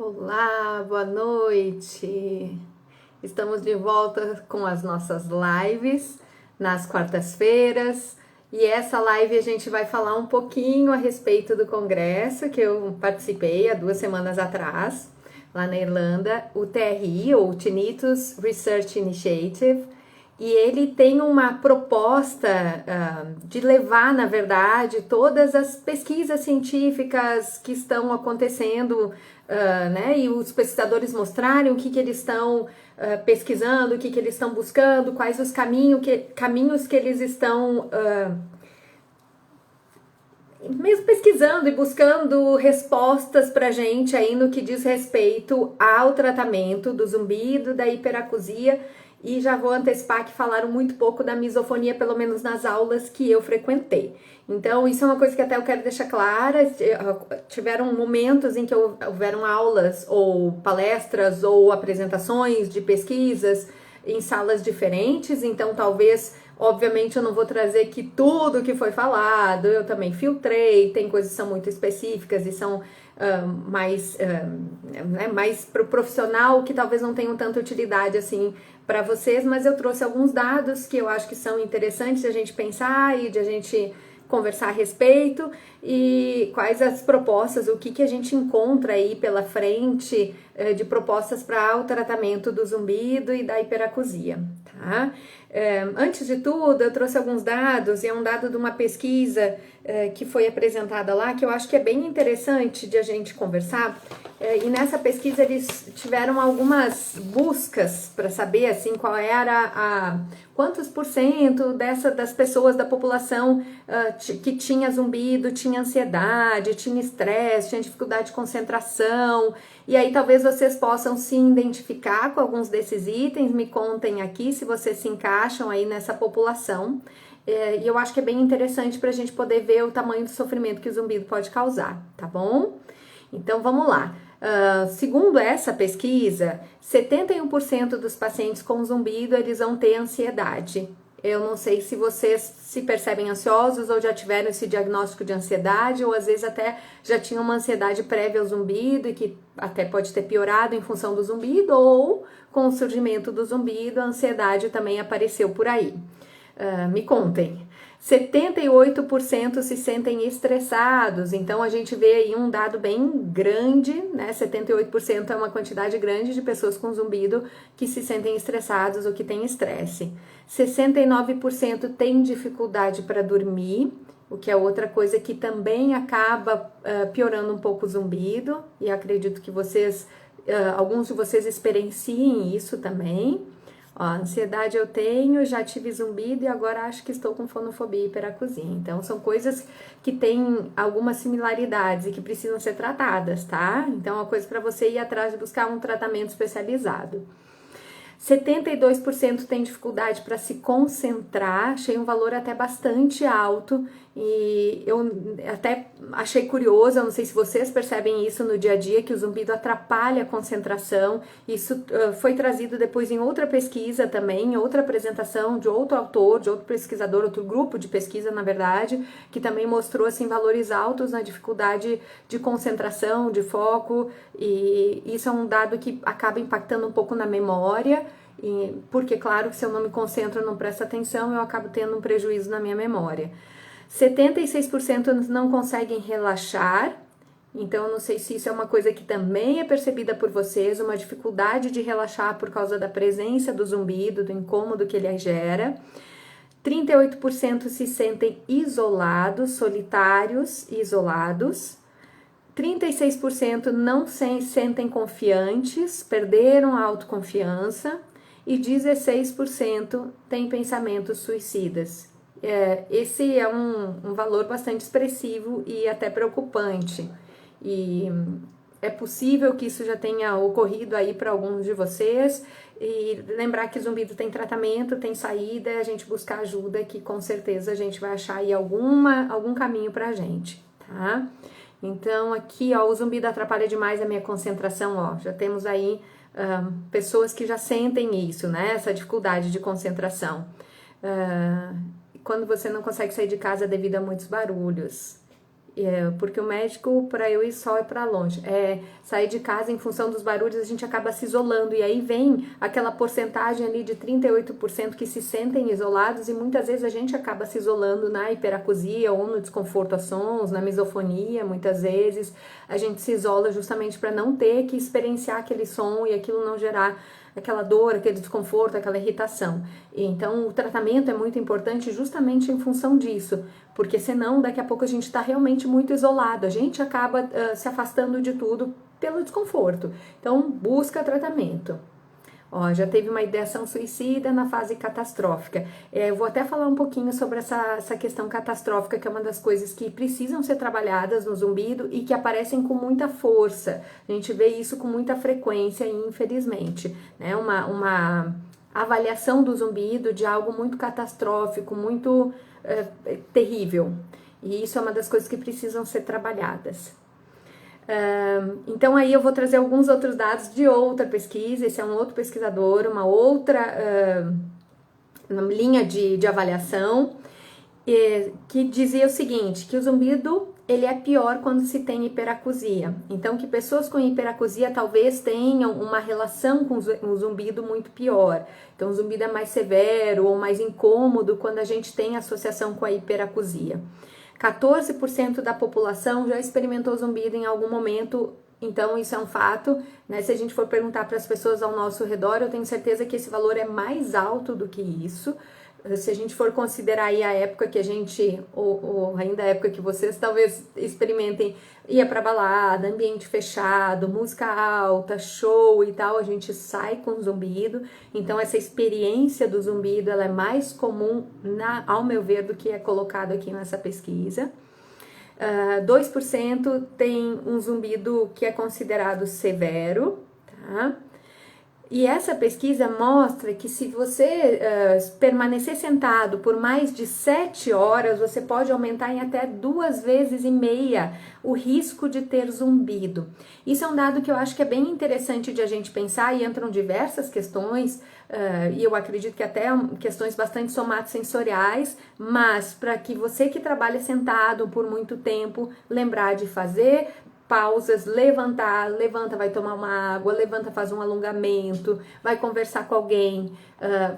Olá, boa noite. Estamos de volta com as nossas lives nas quartas-feiras. E essa live a gente vai falar um pouquinho a respeito do congresso que eu participei há 2 semanas atrás, lá na Irlanda, o TRI, ou Tinnitus Research Initiative. E ele tem uma proposta de levar, na verdade, todas as pesquisas científicas que estão acontecendo, né, e os pesquisadores mostrarem o que eles estão pesquisando, o que eles estão buscando, quais os caminhos que eles estão mesmo pesquisando e buscando respostas pra gente aí no que diz respeito ao tratamento do zumbido, da hiperacusia, e já vou antecipar que falaram muito pouco da misofonia, pelo menos nas aulas que eu frequentei. Então, isso é uma coisa que até eu quero deixar clara. Tiveram momentos em que houveram aulas ou palestras ou apresentações de pesquisas em salas diferentes, então talvez, obviamente, eu não vou trazer aqui tudo que foi falado, eu também filtrei, tem coisas que são muito específicas e são mais para o profissional, que talvez não tenham tanta utilidade assim para vocês, mas eu trouxe alguns dados que eu acho que são interessantes de a gente pensar e de a gente conversar a respeito, e quais as propostas, o que a gente encontra aí pela frente de propostas para o tratamento do zumbido e da hiperacusia, tá? Antes de tudo, eu trouxe alguns dados, e é um dado de uma pesquisa que foi apresentada lá, que eu acho que é bem interessante de a gente conversar. E nessa pesquisa eles tiveram algumas buscas para saber assim qual era quantos por cento das pessoas da população que tinha zumbido, tinha ansiedade, tinha estresse, tinha dificuldade de concentração. E aí talvez vocês possam se identificar com alguns desses itens, me contem aqui se vocês se encaixam aí nessa população. E eu acho que é bem interessante para a gente poder ver o tamanho do sofrimento que o zumbido pode causar, tá bom? Então vamos lá. Segundo essa pesquisa, 71% dos pacientes com zumbido eles vão ter ansiedade. Eu não sei se vocês se percebem ansiosos ou já tiveram esse diagnóstico de ansiedade, ou às vezes até já tinham uma ansiedade prévia ao zumbido e que até pode ter piorado em função do zumbido, ou com o surgimento do zumbido a ansiedade também apareceu por aí. Me contem. 78% se sentem estressados, então a gente vê aí um dado bem grande, né? 78% é uma quantidade grande de pessoas com zumbido que se sentem estressados ou que têm estresse. 69% têm dificuldade para dormir, o que é outra coisa que também acaba piorando um pouco o zumbido, e acredito que alguns de vocês experienciem isso também. Ó, ansiedade eu tenho, já tive zumbido e agora acho que estou com fonofobia e hiperacusia. Então, são coisas que têm algumas similaridades e que precisam ser tratadas, tá? Então, é uma coisa para você ir atrás de buscar um tratamento especializado. 72% tem dificuldade para se concentrar, achei um valor até bastante alto, e eu até achei curioso, eu não sei se vocês percebem isso no dia a dia, que o zumbido atrapalha a concentração. Isso foi trazido depois em outra pesquisa também, outra apresentação de outro autor, de outro pesquisador, outro grupo de pesquisa, na verdade, que também mostrou assim, valores altos na dificuldade de concentração, de foco, e isso é um dado que acaba impactando um pouco na memória, porque, claro, que se eu não me concentro, não presto atenção, eu acabo tendo um prejuízo na minha memória. 76% não conseguem relaxar, então eu não sei se isso é uma coisa que também é percebida por vocês, uma dificuldade de relaxar por causa da presença do zumbido, do incômodo que ele gera. 38% se sentem isolados, solitários e isolados. 36% não se sentem confiantes, perderam a autoconfiança, e 16% têm pensamentos suicidas. Esse é um valor bastante expressivo e até preocupante. E é possível que isso já tenha ocorrido aí para alguns de vocês. E lembrar que zumbido tem tratamento, tem saída, a gente buscar ajuda, que com certeza a gente vai achar aí algum caminho pra gente, tá? Então aqui, ó, o zumbido atrapalha demais a minha concentração, ó, já temos aí pessoas que já sentem isso, né, essa dificuldade de concentração. Quando você não consegue sair de casa devido a muitos barulhos, porque o médico, para eu ir só é para longe. Sair de casa em função dos barulhos, a gente acaba se isolando, e aí vem aquela porcentagem ali de 38% que se sentem isolados, e muitas vezes a gente acaba se isolando na hiperacusia ou no desconforto a sons, na misofonia. Muitas vezes a gente se isola justamente para não ter que experienciar aquele som e aquilo não gerar aquela dor, aquele desconforto, aquela irritação. Então o tratamento é muito importante justamente em função disso, porque senão daqui a pouco a gente está realmente muito isolado, a gente acaba se afastando de tudo pelo desconforto. Então busca tratamento. Ó, já teve uma ideação suicida na fase catastrófica. Eu vou até falar um pouquinho sobre essa questão catastrófica, que é uma das coisas que precisam ser trabalhadas no zumbido e que aparecem com muita força. A gente vê isso com muita frequência, infelizmente, né? Uma avaliação do zumbido de algo muito catastrófico, muito terrível. E isso é uma das coisas que precisam ser trabalhadas. Então aí eu vou trazer alguns outros dados de outra pesquisa. Esse é um outro pesquisador, uma outra linha de avaliação, que dizia o seguinte, que o zumbido ele é pior quando se tem hiperacusia. Então que pessoas com hiperacusia talvez tenham uma relação com o zumbido muito pior. Então o zumbido é mais severo ou mais incômodo quando a gente tem associação com a hiperacusia. 14% da população já experimentou zumbido em algum momento, então isso é um fato, né? Se a gente for perguntar para as pessoas ao nosso redor, eu tenho certeza que esse valor é mais alto do que isso. Se a gente for considerar aí a época que a gente, ou ainda a época que vocês talvez experimentem, ia pra balada, ambiente fechado, música alta, show e tal, a gente sai com zumbido. Então essa experiência do zumbido, ela é mais comum, ao meu ver, do que é colocado aqui nessa pesquisa. 2% tem um zumbido que é considerado severo, tá? E essa pesquisa mostra que se você permanecer sentado por mais de 7 horas, você pode aumentar em até 2,5 vezes o risco de ter zumbido. Isso é um dado que eu acho que é bem interessante de a gente pensar, e entram diversas questões, e eu acredito que até questões bastante somatosensoriais, mas para que você que trabalha sentado por muito tempo, lembrar de fazer pausas, levanta, vai tomar uma água, levanta, faz um alongamento, vai conversar com alguém,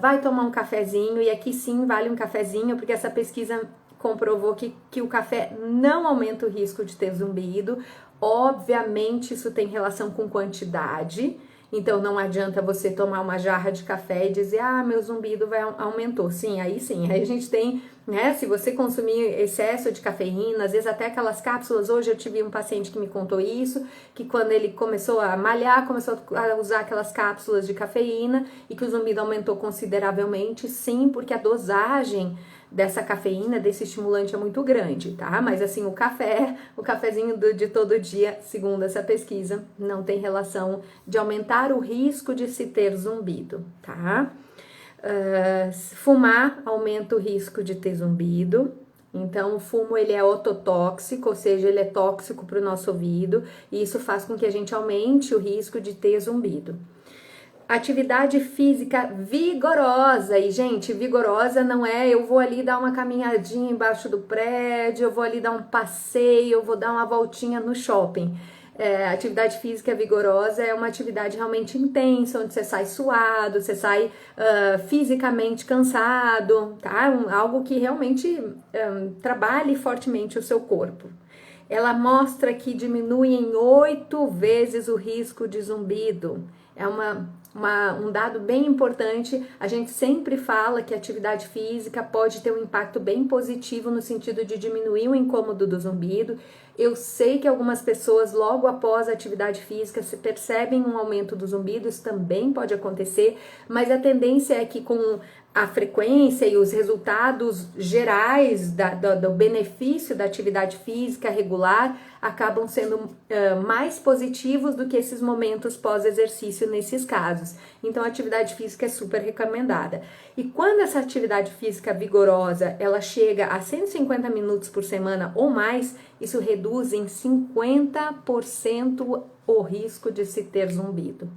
vai tomar um cafezinho, e aqui sim vale um cafezinho, porque essa pesquisa comprovou que o café não aumenta o risco de ter zumbido. Obviamente isso tem relação com quantidade, então não adianta você tomar uma jarra de café e dizer, meu zumbido aumentou. Sim, aí a gente tem, né, se você consumir excesso de cafeína, às vezes até aquelas cápsulas. Hoje eu tive um paciente que me contou isso, que quando ele começou a malhar, começou a usar aquelas cápsulas de cafeína e que o zumbido aumentou consideravelmente. Sim, porque a dosagem dessa cafeína, desse estimulante, é muito grande, tá? Mas assim, o cafezinho de todo dia, segundo essa pesquisa, não tem relação de aumentar o risco de se ter zumbido, tá? Fumar aumenta o risco de ter zumbido. Então o fumo, ele é ototóxico, ou seja, ele é tóxico para o nosso ouvido, e isso faz com que a gente aumente o risco de ter zumbido. Atividade física vigorosa, e gente, vigorosa não é eu vou ali dar uma caminhadinha embaixo do prédio, eu vou ali dar um passeio, eu vou dar uma voltinha no shopping. Atividade física vigorosa é uma atividade realmente intensa, onde você sai suado, você sai fisicamente cansado, tá? Algo que realmente trabalhe fortemente o seu corpo. Ela mostra que diminui em 8 vezes o risco de zumbido. É um dado bem importante. A gente sempre fala que a atividade física pode ter um impacto bem positivo no sentido de diminuir o incômodo do zumbido. Eu sei que algumas pessoas, logo após a atividade física, se percebem um aumento do zumbido. Isso também pode acontecer, mas a tendência é que com a frequência e os resultados gerais do benefício da atividade física regular acabam sendo mais positivos do que esses momentos pós-exercício nesses casos. Então a atividade física é super recomendada. E quando essa atividade física vigorosa ela chega a 150 minutos por semana ou mais, isso reduz em 50% o risco de se ter zumbido.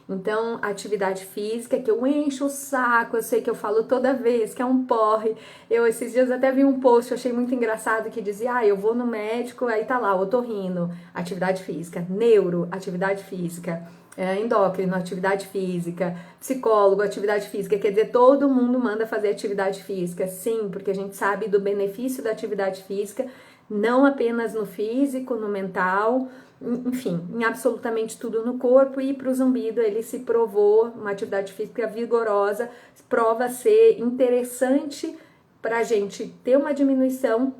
Então, atividade física, que eu encho o saco, eu sei que eu falo toda vez, que é um porre. Eu esses dias até vi um post, eu achei muito engraçado, que dizia, eu vou no médico, aí tá lá, otorrino, atividade física, neuro, atividade física, endócrino, atividade física, psicólogo, atividade física, quer dizer, todo mundo manda fazer atividade física, sim, porque a gente sabe do benefício da atividade física, não apenas no físico, no mental, enfim, em absolutamente tudo no corpo. E para o zumbido ele se provou, uma atividade física vigorosa, prova ser interessante para a gente ter uma diminuição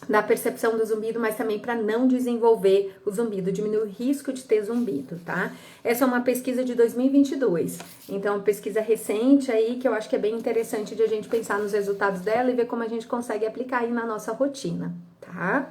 da percepção do zumbido, mas também para não desenvolver o zumbido, diminuir o risco de ter zumbido, tá? Essa é uma pesquisa de 2022, então uma pesquisa recente aí que eu acho que é bem interessante de a gente pensar nos resultados dela e ver como a gente consegue aplicar aí na nossa rotina, tá?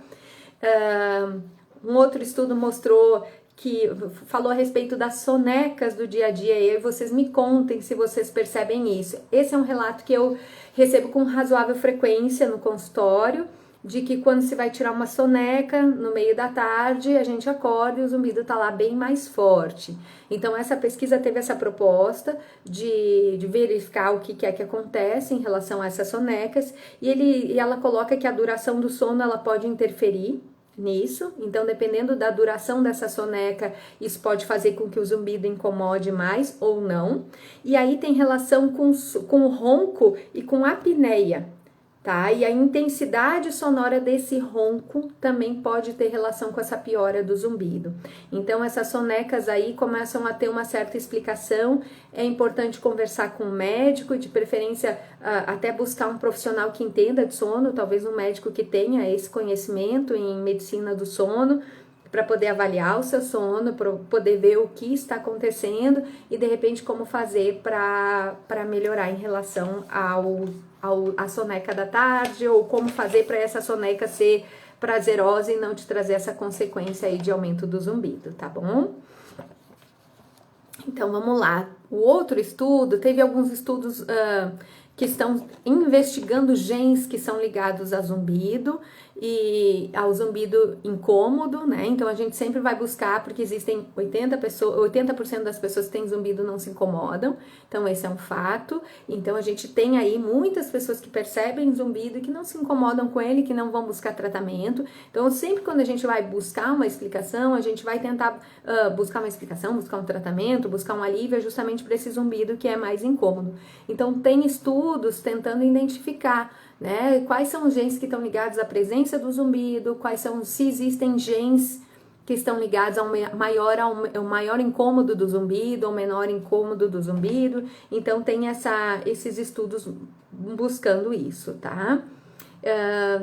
Um outro estudo mostrou que falou a respeito das sonecas do dia a dia, e aí vocês me contem se vocês percebem isso. Esse é um relato que eu recebo com razoável frequência no consultório, de que quando se vai tirar uma soneca no meio da tarde, a gente acorda e o zumbido tá lá bem mais forte. Então essa pesquisa teve essa proposta de verificar o que é que acontece em relação a essas sonecas, e ela coloca que a duração do sono ela pode interferir nisso, então dependendo da duração dessa soneca, isso pode fazer com que o zumbido incomode mais ou não. E aí tem relação com o ronco e com a apneia, tá? E a intensidade sonora desse ronco também pode ter relação com essa piora do zumbido. Então essas sonecas aí começam a ter uma certa explicação. É importante conversar com o médico, de preferência até buscar um profissional que entenda de sono, talvez um médico que tenha esse conhecimento em medicina do sono, para poder avaliar o seu sono, para poder ver o que está acontecendo e de repente como fazer para melhorar em relação a soneca da tarde, ou como fazer para essa soneca ser prazerosa e não te trazer essa consequência aí de aumento do zumbido, tá bom? Então vamos lá. O outro estudo, teve alguns estudos que estão investigando genes que são ligados a zumbido e ao zumbido incômodo, né? Então a gente sempre vai buscar, porque existem 80% das pessoas que têm zumbido não se incomodam, então esse é um fato. Então a gente tem aí muitas pessoas que percebem zumbido e que não se incomodam com ele, que não vão buscar tratamento. Então sempre quando a gente vai buscar uma explicação, a gente vai tentar buscar uma explicação, buscar um tratamento, buscar um alívio justamente para esse zumbido que é mais incômodo. Então tem estudos tentando identificar, né, quais são os genes que estão ligados à presença do zumbido, se existem genes que estão ligados ao maior incômodo do zumbido, ao menor incômodo do zumbido. Então tem esses estudos buscando isso, tá?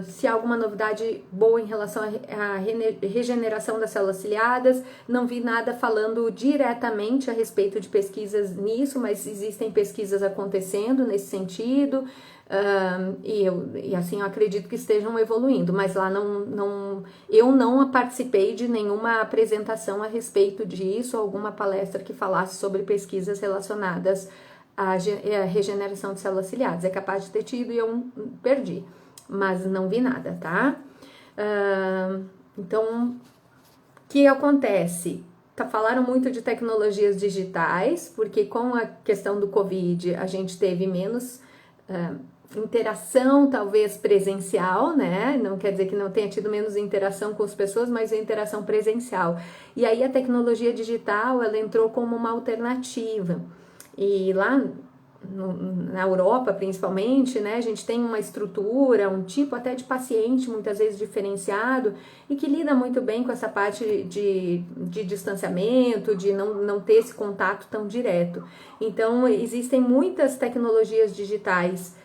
Se há alguma novidade boa em relação à regeneração das células ciliadas, não vi nada falando diretamente a respeito de pesquisas nisso, mas existem pesquisas acontecendo nesse sentido, e assim eu acredito que estejam evoluindo, mas lá eu não participei de nenhuma apresentação a respeito disso, alguma palestra que falasse sobre pesquisas relacionadas à regeneração de células ciliadas. É capaz de ter tido e eu perdi, mas não vi nada, tá? Então, o que acontece? Falaram muito de tecnologias digitais, porque com a questão do Covid a gente teve menos interação, talvez presencial, né? Não quer dizer que não tenha tido menos interação com as pessoas, mas a interação presencial. E aí a tecnologia digital, ela entrou como uma alternativa. E lá na Europa, principalmente, né, a gente tem uma estrutura, um tipo até de paciente, muitas vezes diferenciado, e que lida muito bem com essa parte de distanciamento, de não ter esse contato tão direto. Então, existem muitas tecnologias digitais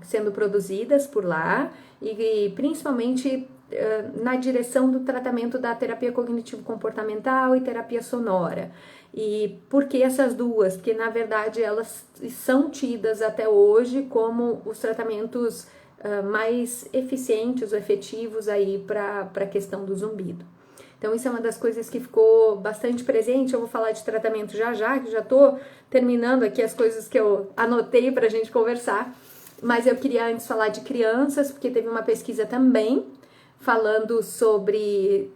sendo produzidas por lá, e principalmente na direção do tratamento da terapia cognitivo-comportamental e terapia sonora. E por que essas duas? Porque, na verdade, elas são tidas até hoje como os tratamentos mais eficientes ou efetivos aí para a questão do zumbido. Então, isso é uma das coisas que ficou bastante presente. Eu vou falar de tratamento já, que já estou terminando aqui as coisas que eu anotei para a gente conversar. Mas eu queria antes falar de crianças, porque teve uma pesquisa também falando sobre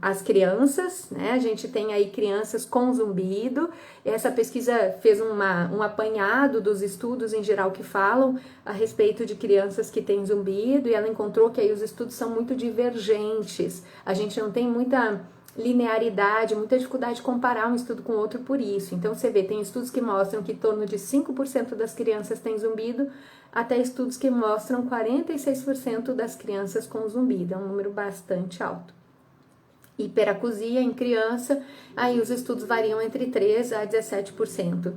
as crianças, né? A gente tem aí crianças com zumbido. Essa pesquisa fez um apanhado dos estudos em geral que falam a respeito de crianças que têm zumbido, e ela encontrou que aí os estudos são muito divergentes. A gente não tem muita linearidade, muita dificuldade de comparar um estudo com outro por isso. Então você vê, tem estudos que mostram que em torno de 5% das crianças têm zumbido, até estudos que mostram 46% das crianças com zumbido. É um número bastante alto. Hiperacusia em criança, aí os estudos variam entre 3 a 17%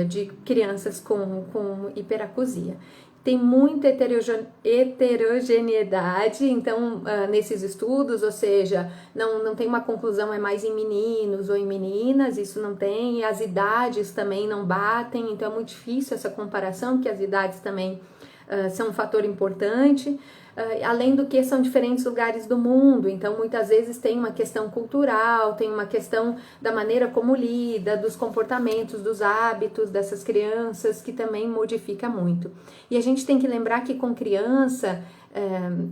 de crianças com hiperacusia. Tem muita heterogeneidade, então, nesses estudos, ou seja, não tem uma conclusão, é mais em meninos ou em meninas, isso não tem, e as idades também não batem, então é muito difícil essa comparação, porque as idades também são um fator importante. Além do que são diferentes lugares do mundo, então muitas vezes tem uma questão cultural, tem uma questão da maneira como lida, dos comportamentos, dos hábitos dessas crianças, que também modifica muito. E a gente tem que lembrar que com criança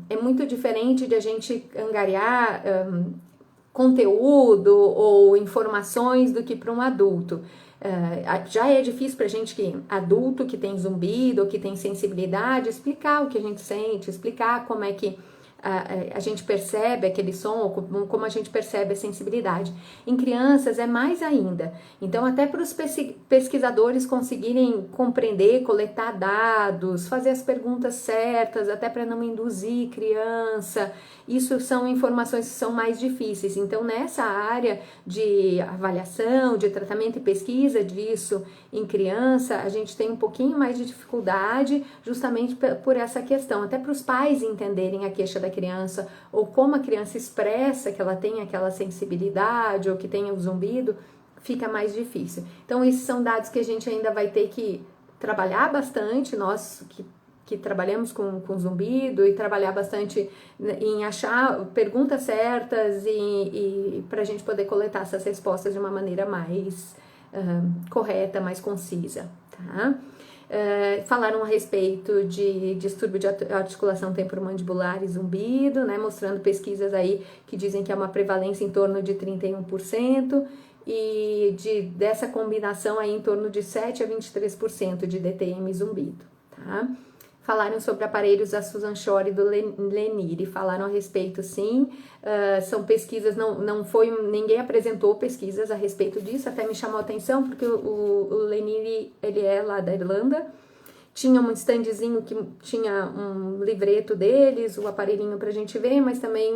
é muito diferente de a gente angariar conteúdo ou informações do que para um adulto. Já é difícil pra gente que adulto que tem zumbido ou que tem sensibilidade explicar o que a gente sente, explicar como é que a gente percebe aquele som, ou como a gente percebe a sensibilidade. Em crianças é mais ainda. Então, até para os pesquisadores conseguirem compreender, coletar dados, fazer as perguntas certas, até para não induzir criança, isso são informações que são mais difíceis. Então, nessa área de avaliação, de tratamento e pesquisa disso em criança, a gente tem um pouquinho mais de dificuldade, justamente por essa questão, até para os pais entenderem a queixa da criança, ou como a criança expressa que ela tem aquela sensibilidade, ou que tem o zumbido, fica mais difícil. Então, esses são dados que a gente ainda vai ter que trabalhar bastante, nós que trabalhamos com zumbido, e trabalhar bastante em achar perguntas certas e para a gente poder coletar essas respostas de uma maneira mais correta, mais concisa, tá? Falaram a respeito de distúrbio de articulação temporomandibular e zumbido, né, mostrando pesquisas aí que dizem que é uma prevalência em torno de 31%, e dessa combinação aí em torno de 7 a 23% de DTM e zumbido, tá? Falaram sobre aparelhos da Susan Shore e do Lenire, falaram a respeito, sim, são pesquisas, ninguém apresentou pesquisas a respeito disso, até me chamou a atenção, porque o Lenire, ele é lá da Irlanda, tinha um standzinho que tinha um livreto deles, o aparelhinho pra gente ver, mas também,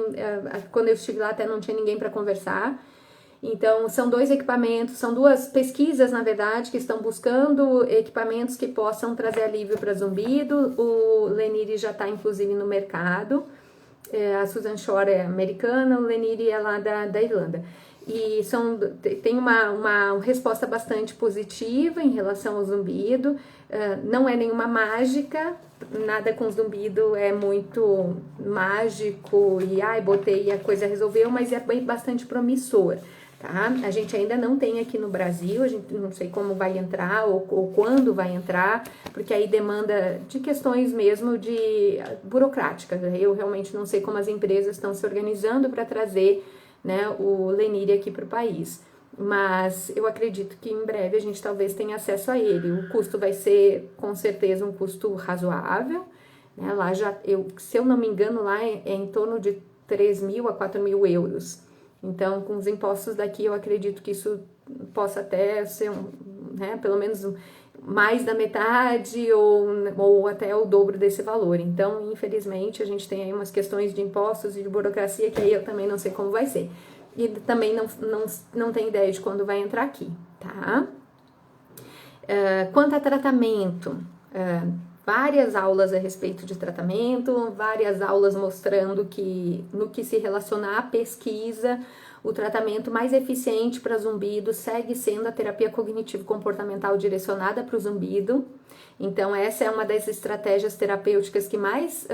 quando eu estive lá, até não tinha ninguém para conversar. Então, são dois equipamentos, são duas pesquisas, na verdade, que estão buscando equipamentos que possam trazer alívio para zumbido. O Lenire já está, inclusive, no mercado. A Susan Shore é americana, o Lenire é lá da Irlanda. E tem uma resposta bastante positiva em relação ao zumbido. Não é nenhuma mágica, nada com zumbido é muito mágico e botei e a coisa resolveu, mas é bastante promissor. Tá? A gente ainda não tem aqui no Brasil, a gente não sei como vai entrar ou quando vai entrar, porque aí demanda de questões mesmo de burocráticas. Eu realmente não sei como as empresas estão se organizando para trazer, né, o Lenire aqui para o país. Mas eu acredito que em breve a gente talvez tenha acesso a ele. O custo vai ser, com certeza, um custo razoável, né? Lá se eu não me engano, lá é em torno de 3.000 a 4.000 euros. Então, com os impostos daqui, eu acredito que isso possa até ser, né, pelo menos mais da metade ou até o dobro desse valor. Então, infelizmente, a gente tem aí umas questões de impostos e de burocracia que aí eu também não sei como vai ser. E também não tenho ideia de quando vai entrar aqui, tá? Quanto a tratamento, várias aulas a respeito de tratamento, várias aulas mostrando que no que se relaciona à pesquisa, o tratamento mais eficiente para zumbido segue sendo a terapia cognitivo-comportamental direcionada para o zumbido. Então, essa é uma das estratégias terapêuticas que mais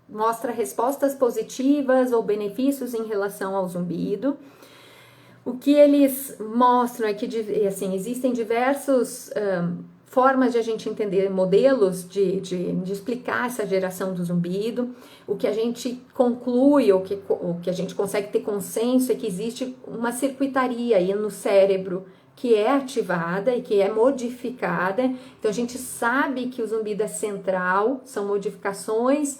mostra respostas positivas ou benefícios em relação ao zumbido. O que eles mostram é que, assim, existem diversos formas de a gente entender, modelos de explicar essa geração do zumbido. O que a gente conclui, o que a gente consegue ter consenso é que existe uma circuitaria aí no cérebro que é ativada e que é modificada. Então a gente sabe que o zumbido é central, são modificações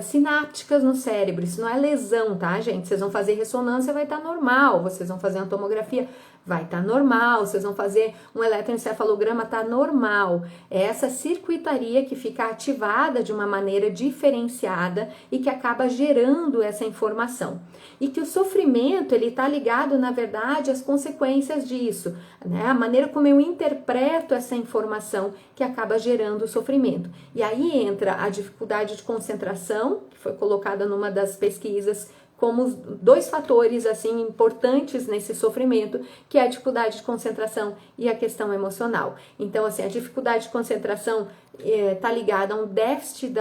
sinápticas no cérebro. Isso não é lesão, tá, gente? Vocês vão fazer ressonância, vai estar normal. Vocês vão fazer uma tomografia, vai estar normal. Vocês vão fazer um eletroencefalograma, tá normal. É essa circuitaria que fica ativada de uma maneira diferenciada e que acaba gerando essa informação. E que o sofrimento, ele tá ligado, na verdade, às consequências disso, né? A maneira como eu interpreto essa informação que acaba gerando o sofrimento. E aí entra a dificuldade de concentração, que foi colocada numa das pesquisas como dois fatores assim importantes nesse sofrimento, que é a dificuldade de concentração e a questão emocional. Então, assim, a dificuldade de concentração está ligada a um déficit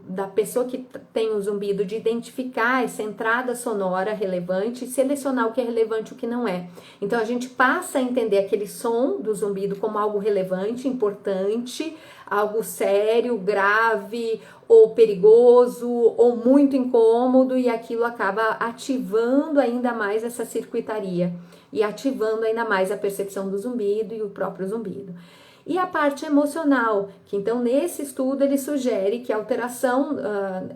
da pessoa que tem o zumbido de identificar essa entrada sonora relevante e selecionar o que é relevante e o que não é. Então, a gente passa a entender aquele som do zumbido como algo relevante, importante, algo sério, grave, ou perigoso, ou muito incômodo, e aquilo acaba ativando ainda mais essa circuitaria e ativando ainda mais a percepção do zumbido e o próprio zumbido. E a parte emocional, que então nesse estudo ele sugere que a alteração,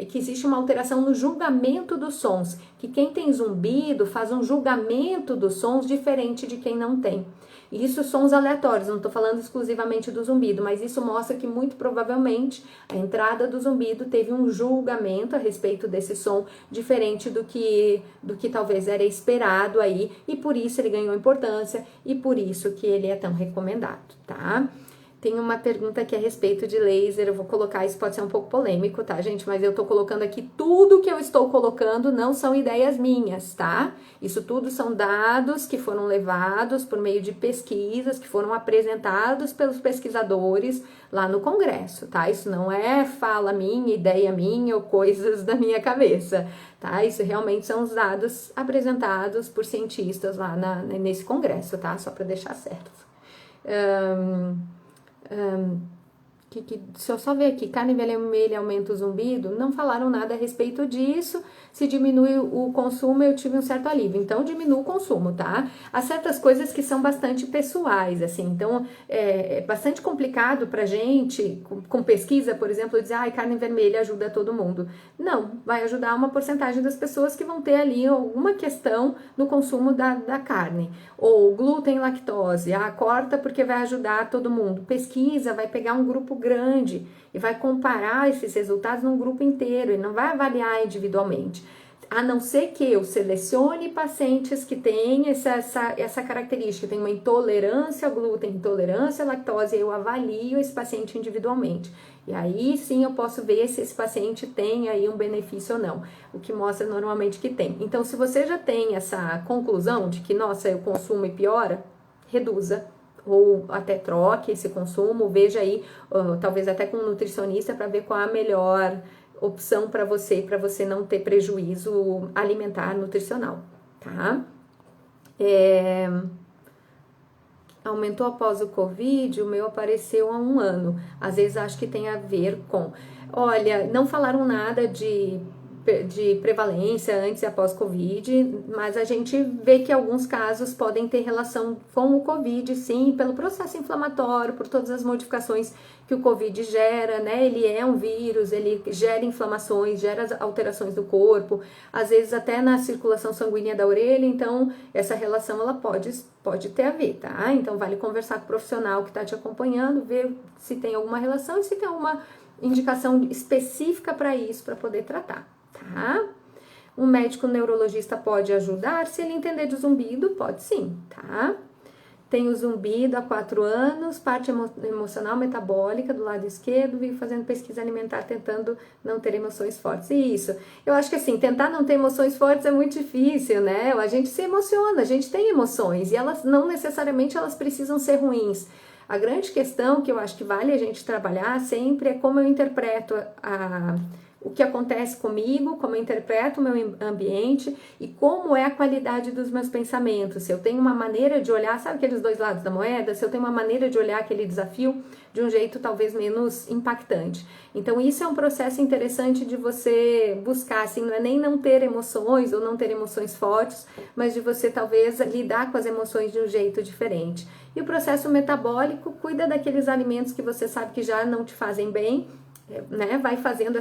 que existe uma alteração no julgamento dos sons, que quem tem zumbido faz um julgamento dos sons diferente de quem não tem. Isso sons aleatórios, não estou falando exclusivamente do zumbido, mas isso mostra que muito provavelmente a entrada do zumbido teve um julgamento a respeito desse som diferente do que talvez era esperado aí, e por isso ele ganhou importância e por isso que ele é tão recomendado, tá? Tem uma pergunta aqui a respeito de laser, eu vou colocar, isso pode ser um pouco polêmico, tá, gente? Mas eu tô colocando aqui, tudo que eu estou colocando não são ideias minhas, tá? Isso tudo são dados que foram levados por meio de pesquisas, que foram apresentados pelos pesquisadores lá no Congresso, tá? Isso não é fala minha, ideia minha ou coisas da minha cabeça, tá? Isso realmente são os dados apresentados por cientistas lá nesse Congresso, tá? Só para deixar certo. Se eu só ver aqui, carne vermelha aumenta o zumbido, não falaram nada a respeito disso. Se diminui o consumo, eu tive um certo alívio. Então, diminui o consumo, tá? Há certas coisas que são bastante pessoais, assim. Então, é bastante complicado pra gente, com pesquisa, por exemplo, dizer, carne vermelha ajuda todo mundo. Não, vai ajudar uma porcentagem das pessoas que vão ter ali alguma questão no consumo da carne. Ou glúten, lactose, corta porque vai ajudar todo mundo. Pesquisa, vai pegar um grupo grande e vai comparar esses resultados num grupo inteiro e não vai avaliar individualmente, a não ser que eu selecione pacientes que têm essa característica, tem uma intolerância ao glúten, intolerância à lactose, eu avalio esse paciente individualmente. E aí sim eu posso ver se esse paciente tem aí um benefício ou não, o que mostra normalmente que tem. Então, se você já tem essa conclusão de que, nossa, eu consumo e piora, reduza, ou até troque esse consumo, veja aí, talvez até com um nutricionista, para ver qual é a melhor opção para você não ter prejuízo alimentar nutricional, tá? Aumentou após o Covid, o meu apareceu há 1 ano, às vezes acho que tem a ver com, olha, não falaram nada de prevalência antes e após Covid, mas a gente vê que alguns casos podem ter relação com o Covid, sim, pelo processo inflamatório, por todas as modificações que o Covid gera, né? Ele é um vírus, ele gera inflamações, gera alterações do corpo, às vezes até na circulação sanguínea da orelha, então essa relação ela pode ter a ver, tá? Então vale conversar com o profissional que está te acompanhando, ver se tem alguma relação e se tem alguma indicação específica para isso, para poder tratar. Tá? Um médico neurologista pode ajudar se ele entender de zumbido, pode sim, tá? Tem o zumbido há 4 anos, parte emocional metabólica do lado esquerdo, vive fazendo pesquisa alimentar, tentando não ter emoções fortes. Isso, eu acho que assim, tentar não ter emoções fortes é muito difícil, né? A gente se emociona, a gente tem emoções, e elas não necessariamente elas precisam ser ruins. A grande questão que eu acho que vale a gente trabalhar sempre é como eu interpreto o que acontece comigo, como eu interpreto o meu ambiente e como é a qualidade dos meus pensamentos. Se eu tenho uma maneira de olhar, sabe aqueles dois lados da moeda? Se eu tenho uma maneira de olhar aquele desafio de um jeito talvez menos impactante. Então isso é um processo interessante de você buscar, assim, não é nem não ter emoções ou não ter emoções fortes, mas de você talvez lidar com as emoções de um jeito diferente. E o processo metabólico cuida daqueles alimentos que você sabe que já não te fazem bem, né, vai fazendo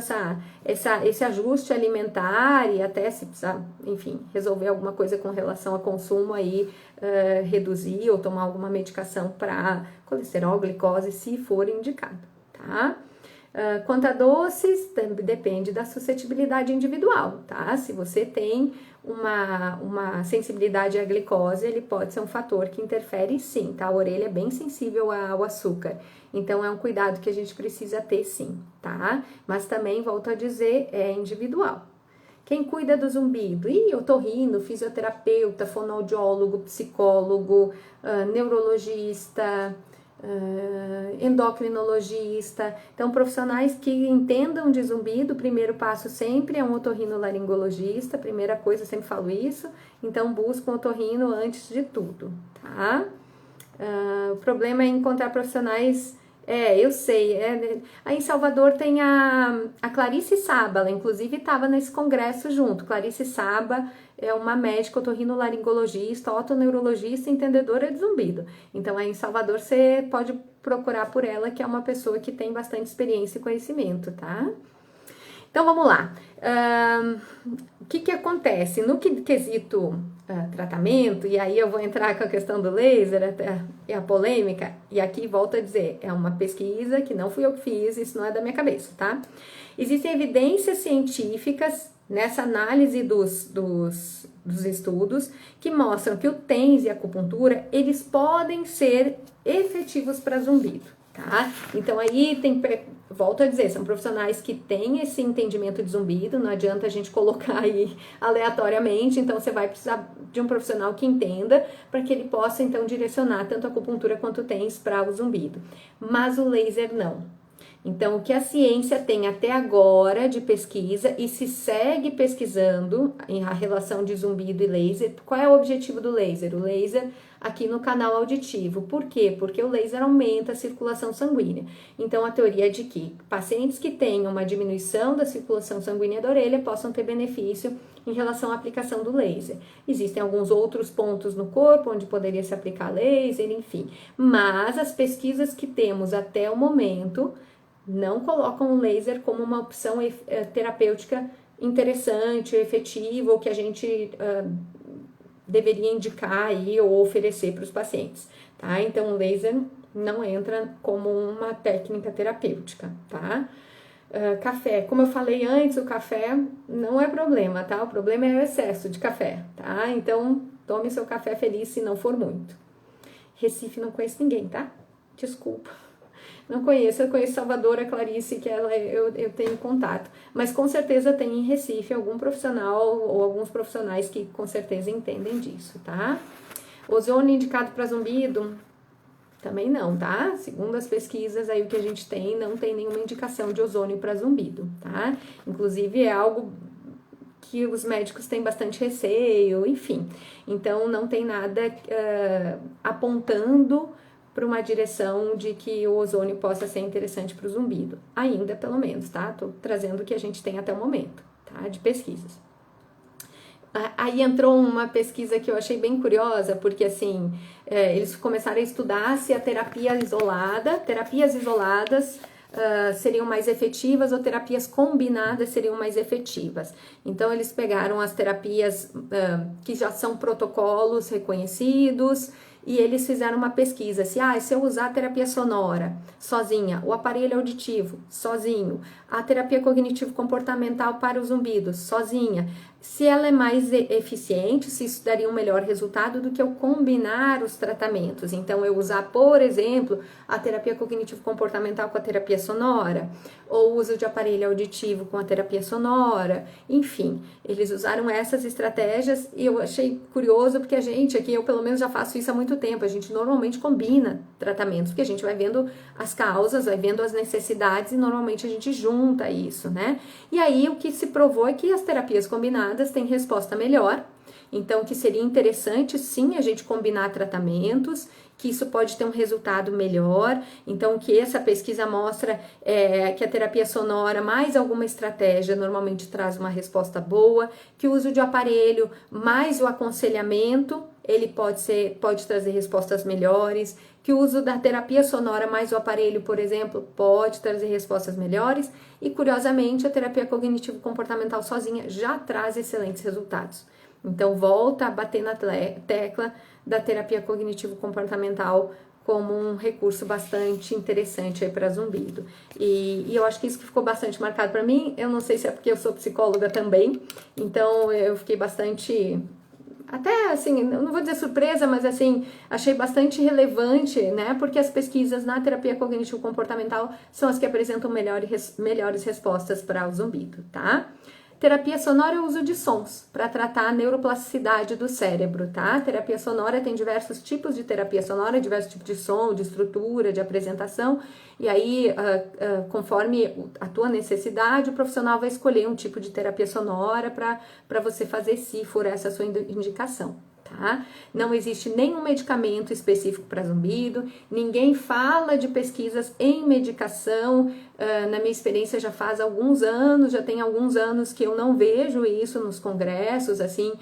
esse ajuste alimentar e até se precisar, enfim, resolver alguma coisa com relação a consumo aí, reduzir ou tomar alguma medicação para colesterol, glicose, se for indicado, tá? Quanto a doces, depende da suscetibilidade individual, tá? Se você tem uma sensibilidade à glicose, ele pode ser um fator que interfere sim, tá? A orelha é bem sensível ao açúcar, então é um cuidado que a gente precisa ter sim, tá? Mas também, volto a dizer, é individual. Quem cuida do zumbido? Otorrino, fisioterapeuta, fonoaudiólogo, psicólogo, neurologista, endocrinologista. Então, profissionais que entendam de zumbido, o primeiro passo sempre é um otorrinolaringologista, primeira coisa, eu sempre falo isso, então busca um otorrino antes de tudo, tá? O problema é encontrar profissionais, eu sei, aí em Salvador tem a Clarice Saba, ela inclusive estava nesse congresso junto. Clarice Saba é uma médica otorrinolaringologista, otoneurologista, entendedora de zumbido. Então aí em Salvador você pode procurar por ela, que é uma pessoa que tem bastante experiência e conhecimento, tá? Então vamos lá. O que acontece? No quesito tratamento, e aí eu vou entrar com a questão do laser, até a polêmica, e aqui volto a dizer, é uma pesquisa que não fui eu que fiz, isso não é da minha cabeça, tá? Existem evidências científicas nessa análise dos estudos que mostram que o TENS e a acupuntura, eles podem ser efetivos para zumbido, tá? Então aí volto a dizer, são profissionais que têm esse entendimento de zumbido, não adianta a gente colocar aí aleatoriamente, então você vai precisar de um profissional que entenda para que ele possa então direcionar tanto a acupuntura quanto o TENS para o zumbido. Mas o laser não. Então, o que a ciência tem até agora de pesquisa e se segue pesquisando em a relação de zumbido e laser, qual é o objetivo do laser? O laser aqui no canal auditivo. Por quê? Porque o laser aumenta a circulação sanguínea. Então, a teoria é de que pacientes que tenham uma diminuição da circulação sanguínea da orelha possam ter benefício em relação à aplicação do laser. Existem alguns outros pontos no corpo onde poderia se aplicar laser, enfim. Mas as pesquisas que temos até o momento não colocam o laser como uma opção terapêutica interessante, efetiva, ou que a gente deveria indicar aí ou oferecer para os pacientes, tá? Então, o laser não entra como uma técnica terapêutica, tá? Café, como eu falei antes, o café não é problema, tá? O problema é o excesso de café, tá? Então, tome seu café feliz se não for muito. Recife não conheço ninguém, tá? Desculpa. Não conheço, eu conheço Salvador, a Clarice, que eu tenho contato. Mas com certeza tem em Recife algum profissional ou alguns profissionais que com certeza entendem disso, tá? Ozônio indicado para zumbido? Também não, tá? Segundo as pesquisas aí o que a gente tem, não tem nenhuma indicação de ozônio para zumbido, tá? Inclusive é algo que os médicos têm bastante receio, enfim. Então não tem nada apontando para uma direção de que o ozônio possa ser interessante para o zumbido. Ainda, pelo menos, tá? Tô trazendo o que a gente tem até o momento, tá? De pesquisas. Aí entrou uma pesquisa que eu achei bem curiosa, porque assim, eles começaram a estudar se a terapias isoladas seriam mais efetivas ou terapias combinadas seriam mais efetivas. Então, eles pegaram as terapias que já são protocolos reconhecidos e eles fizeram uma pesquisa, se eu usar a terapia sonora sozinha, o aparelho auditivo sozinho, a terapia cognitivo-comportamental para os zumbidos sozinha, se ela é mais eficiente, se isso daria um melhor resultado do que eu combinar os tratamentos. Então, eu usar, por exemplo, a terapia cognitivo-comportamental com a terapia sonora, ou o uso de aparelho auditivo com a terapia sonora, enfim, eles usaram essas estratégias e eu achei curioso porque a gente aqui, eu pelo menos já faço isso há muito tempo, a gente normalmente combina tratamentos, porque a gente vai vendo as causas, vai vendo as necessidades e normalmente a gente junta isso, né? E aí o que se provou é que as terapias combinadas têm resposta melhor, então que seria interessante sim a gente combinar tratamentos, que isso pode ter um resultado melhor. Então, o que essa pesquisa mostra é que a terapia sonora mais alguma estratégia normalmente traz uma resposta boa, que o uso de aparelho mais o aconselhamento, ele pode trazer respostas melhores, que o uso da terapia sonora mais o aparelho, por exemplo, pode trazer respostas melhores, e curiosamente a terapia cognitivo-comportamental sozinha já traz excelentes resultados. Então, volta a bater na tecla da terapia cognitivo-comportamental como um recurso bastante interessante aí para zumbido. E eu acho que isso que ficou bastante marcado para mim, eu não sei se é porque eu sou psicóloga também, então eu fiquei bastante, até assim, não vou dizer surpresa, mas assim, achei bastante relevante, né? Porque as pesquisas na terapia cognitivo-comportamental são as que apresentam melhores respostas para o zumbido, tá? Terapia sonora é o uso de sons para tratar a neuroplasticidade do cérebro, tá? Terapia sonora tem diversos tipos de terapia sonora, diversos tipos de som, de estrutura, de apresentação, e aí, conforme a tua necessidade, o profissional vai escolher um tipo de terapia sonora para você fazer, se for essa a sua indicação. Tá? Não existe nenhum medicamento específico para zumbido, ninguém fala de pesquisas em medicação. Na minha experiência já faz alguns anos, já tem alguns anos que eu não vejo isso nos congressos, assim,